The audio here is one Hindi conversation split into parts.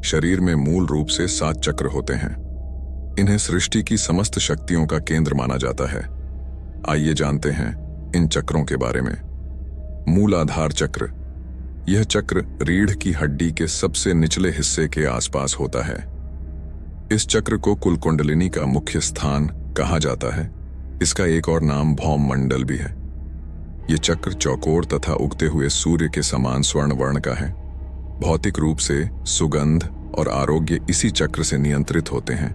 शरीर में मूल रूप से 7 चक्र होते हैं। इन्हें सृष्टि की समस्त शक्तियों का केंद्र माना जाता है। आइए जानते हैं इन चक्रों के बारे में। मूलाधार चक्र। यह चक्र रीढ़ की हड्डी के सबसे निचले हिस्से के आसपास होता है। इस चक्र को कुल कुंडलिनी का मुख्य स्थान कहा जाता है। इसका एक और नाम भौम मंडल भी है। यह चक्र चौकोर तथा उगते हुए सूर्य के समान स्वर्ण वर्ण का है। भौतिक रूप से सुगंध और आरोग्य इसी चक्र से नियंत्रित होते हैं।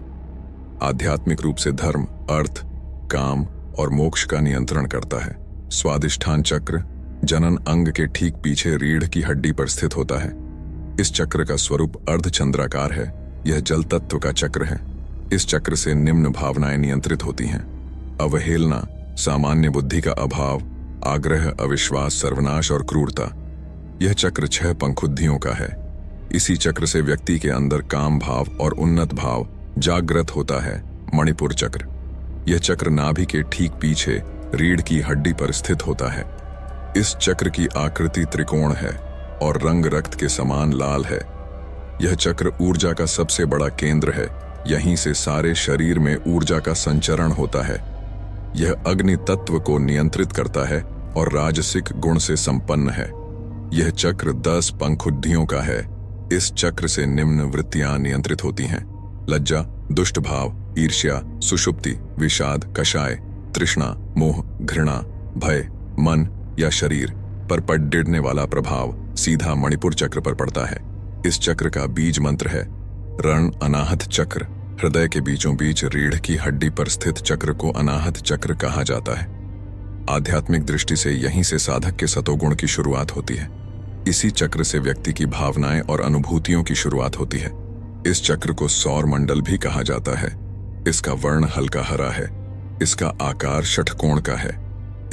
आध्यात्मिक रूप से धर्म, अर्थ, काम और मोक्ष का नियंत्रण करता है। स्वादिष्ठान चक्र जनन अंग के ठीक पीछे रीढ़ की हड्डी पर स्थित होता है। इस चक्र का स्वरूप अर्धचंद्राकार है। यह जल तत्व का चक्र है। इस चक्र से निम्न भावनाएं नियंत्रित होती हैं: अवहेलना, सामान्य बुद्धि का अभाव, आग्रह, अविश्वास, सर्वनाश और क्रूरता। यह चक्र 6 पंखुद्धियों का है। इसी चक्र से व्यक्ति के अंदर काम भाव और उन्नत भाव जागृत होता है। मणिपुर चक्र। यह चक्र नाभि के ठीक पीछे रीढ़ की हड्डी पर स्थित होता है। इस चक्र की आकृति त्रिकोण है और रंग रक्त के समान लाल है। यह चक्र ऊर्जा का सबसे बड़ा केंद्र है। यहीं से सारे शरीर में ऊर्जा का संचरण होता है। यह अग्नि तत्व को नियंत्रित करता है और राजसिक गुण से संपन्न है। यह चक्र 10 पंखुद्धियों का है। इस चक्र से निम्न वृत्तियां नियंत्रित होती हैं: लज्जा, दुष्ट भाव, ईर्ष्या, सुषुप्ति, विषाद, कषाय, तृष्णा, मोह, घृणा, भय। मन या शरीर पर पड़ने वाला प्रभाव सीधा मणिपुर चक्र पर पड़ता है। इस चक्र का बीज मंत्र है रण अनाहत चक्र। हृदय के बीचों बीच रीढ़ की हड्डी पर स्थित चक्र को अनाहत चक्र कहा जाता है। आध्यात्मिक दृष्टि से यहीं से साधक के सतोगुण की शुरुआत होती है। इसी चक्र से व्यक्ति की भावनाएं और अनुभूतियों की शुरुआत होती है। इस चक्र को सौर मंडल भी कहा जाता है। इसका वर्ण हल्का हरा है। इसका आकार षटकोण का है।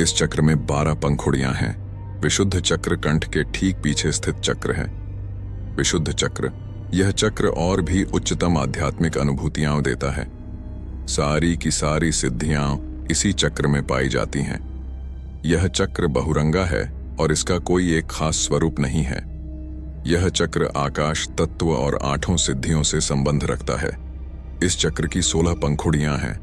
इस चक्र में 12 पंखुड़ियां हैं। विशुद्ध चक्र कंठ के ठीक पीछे स्थित चक्र है। विशुद्ध चक्र। यह चक्र और भी उच्चतम आध्यात्मिक अनुभूतियां देता है। सारी की सारी सिद्धियां इसी चक्र में पाई जाती हैं। यह चक्र बहुरंगा है और इसका कोई एक खास स्वरूप नहीं है। यह चक्र आकाश तत्व और 8 सिद्धियों से संबंध रखता है। इस चक्र की 16 पंखुड़ियां हैं।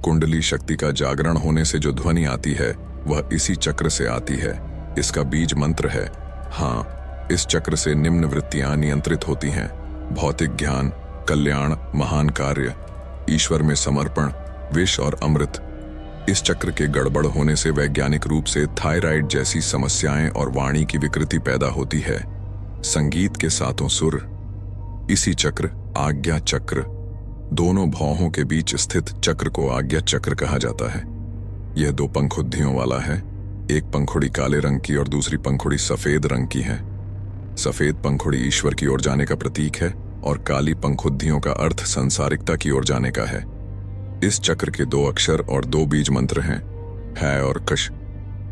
कुंडली शक्ति का जागरण होने से जो ध्वनि आती है वह इसी चक्र से आती है। इसका बीज मंत्र है हाँ। इस चक्र से निम्न वृत्तियां नियंत्रित होती हैं: भौतिक ज्ञान, कल्याण, महान कार्य, ईश्वर में समर्पण, विष और अमृत। इस चक्र के गड़बड़ होने से वैज्ञानिक रूप से थायराइड जैसी समस्याएं और वाणी की विकृति पैदा होती है। संगीत के 7 सुर। इसी चक्र आज्ञा चक्र। दोनों भौहों के बीच स्थित चक्र को आज्ञा चक्र कहा जाता है। यह 2 पंखुद्धियों वाला है। एक पंखुड़ी काले रंग की और दूसरी पंखुड़ी सफेद रंग की है। सफेद पंखुड़ी ईश्वर की ओर जाने का प्रतीक है और काली पंखुद्धियों का अर्थ संसारिकता की ओर जाने का है। इस चक्र के 2 अक्षर और 2 बीज मंत्र हैं, है और कश।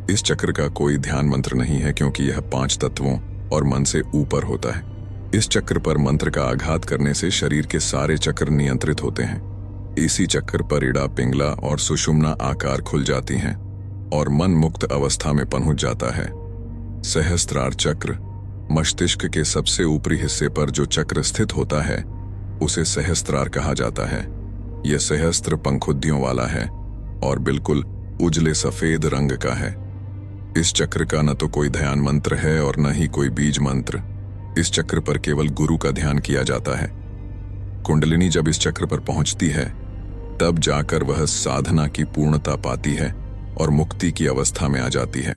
इस चक्र का कोई ध्यान मंत्र नहीं है क्योंकि यह 5 तत्वों और मन से ऊपर होता है। इस चक्र पर मंत्र का आघात करने से शरीर के सारे चक्र नियंत्रित होते हैं। इसी चक्र पर इड़ा, पिंगला और सुषुम्ना आकार खुल जाती हैं और मन मुक्त अवस्था में पहुंच जाता है। सहस्त्रार चक्र। मस्तिष्क के सबसे ऊपरी हिस्से पर जो चक्र स्थित होता है उसे सहस्त्रार कहा जाता है। यह सहस्त्र पंखुद्धियों वाला है और बिल्कुल उजले सफेद रंग का है। इस चक्र का न तो कोई ध्यान मंत्र है और न ही कोई बीज मंत्र। इस चक्र पर केवल गुरु का ध्यान किया जाता है। कुंडलिनी जब इस चक्र पर पहुंचती है तब जाकर वह साधना की पूर्णता पाती है और मुक्ति की अवस्था में आ जाती है।